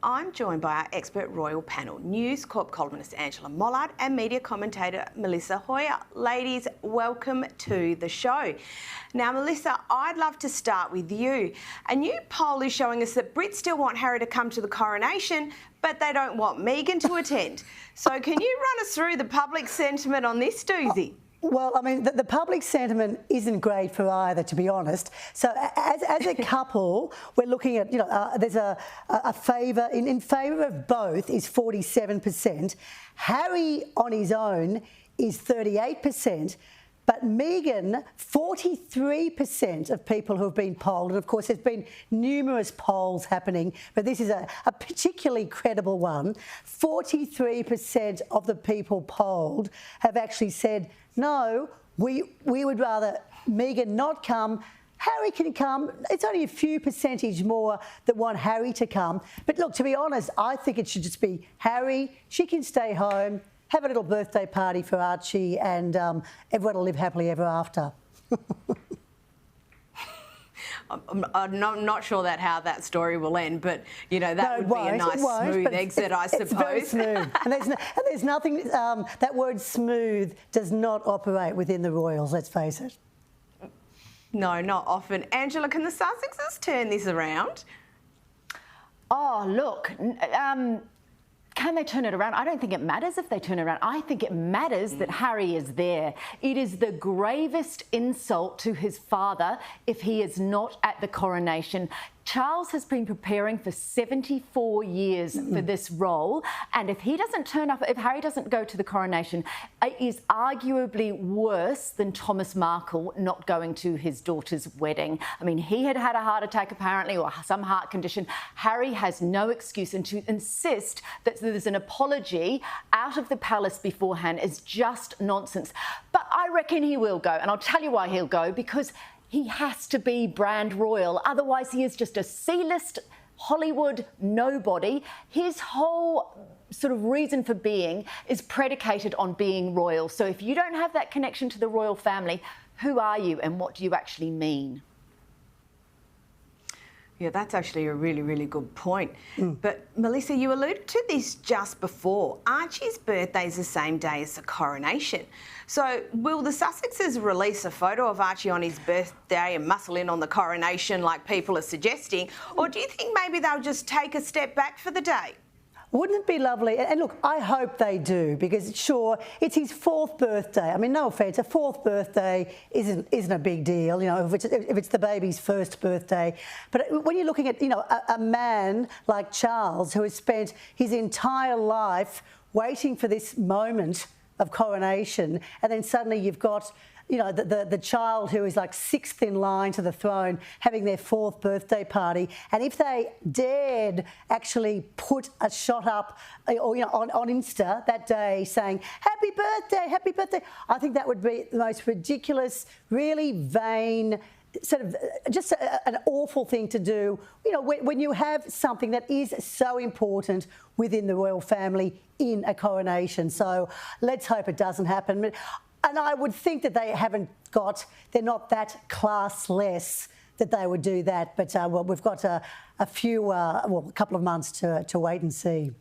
I'm joined by our expert royal panel, News Corp columnist Angela Mollard and media commentator Melissa Hoyer. Ladies, welcome to the show. Now, Melissa, I'd love to start with you. A new poll is showing us that Brits still want Harry to come to the coronation, but they don't want Meghan to attend. So can you run us through the public sentiment on this doozy? Well, I mean, the public sentiment isn't great for either, to be honest. So as a couple, we're looking at, there's a favour, in favour of both is 47%. Harry on his own is 38%. But Meghan, 43% of people who have been polled, and of course there's been numerous polls happening, but this is a particularly credible one, 43% of the people polled have actually said, no, we would rather Meghan not come. Harry can come. It's only a few percentage more that want Harry to come. But look, to be honest, I think it should just be Harry. She can stay home, have a little birthday party for Archie, and everyone will live happily ever after. I'm not sure how that story will end, but, that would be a nice smooth exit, I suppose. It's very smooth. and there's nothing, that word smooth does not operate within the Royals, let's face it. No, not often. Angela, can the Sussexes turn this around? Oh, look, can they turn it around? I don't think it matters if they turn it around. I think it matters that Harry is there. It is the gravest insult to his father if he is not at the coronation. Charles has been preparing for 74 years for this role, and if he doesn't turn up, if Harry doesn't go to the coronation, it is arguably worse than Thomas Markle not going to his daughter's wedding. I mean, he had had a heart attack apparently, or some heart condition. Harry has no excuse, and to insist that there's an apology out of the palace beforehand is just nonsense. But I reckon he will go, and I'll tell you why he'll go, because he has to be brand royal. Otherwise, he is just a C-list Hollywood nobody. His whole sort of reason for being is predicated on being royal. So if you don't have that connection to the royal family, who are you and what do you actually mean? Yeah, that's actually a really, really good point. But, Melissa, you alluded to this just before. Archie's birthday is the same day as the coronation. So will the Sussexes release a photo of Archie on his birthday and muscle in on the coronation like people are suggesting? Or do you think maybe they'll just take a step back for the day? Wouldn't it be lovely? And look, I hope they do, because sure, it's his 4th birthday. I mean, no offence, a 4th birthday isn't a big deal, if it's the baby's 1st birthday. But when you're looking at, a man like Charles who has spent his entire life waiting for this moment of coronation, and then suddenly you've got the child who is like 6th in line to the throne having their 4th birthday party, and if they dared actually put a shot up or on Insta that day saying happy birthday, I think that would be the most ridiculous, really vain, sort of just an awful thing to do, when you have something that is so important within the royal family in a coronation. So let's hope it doesn't happen. And I would think that they're not that classless that they would do that. But well, we've got a couple of months to wait and see.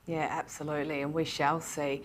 Yeah, absolutely, and we shall see.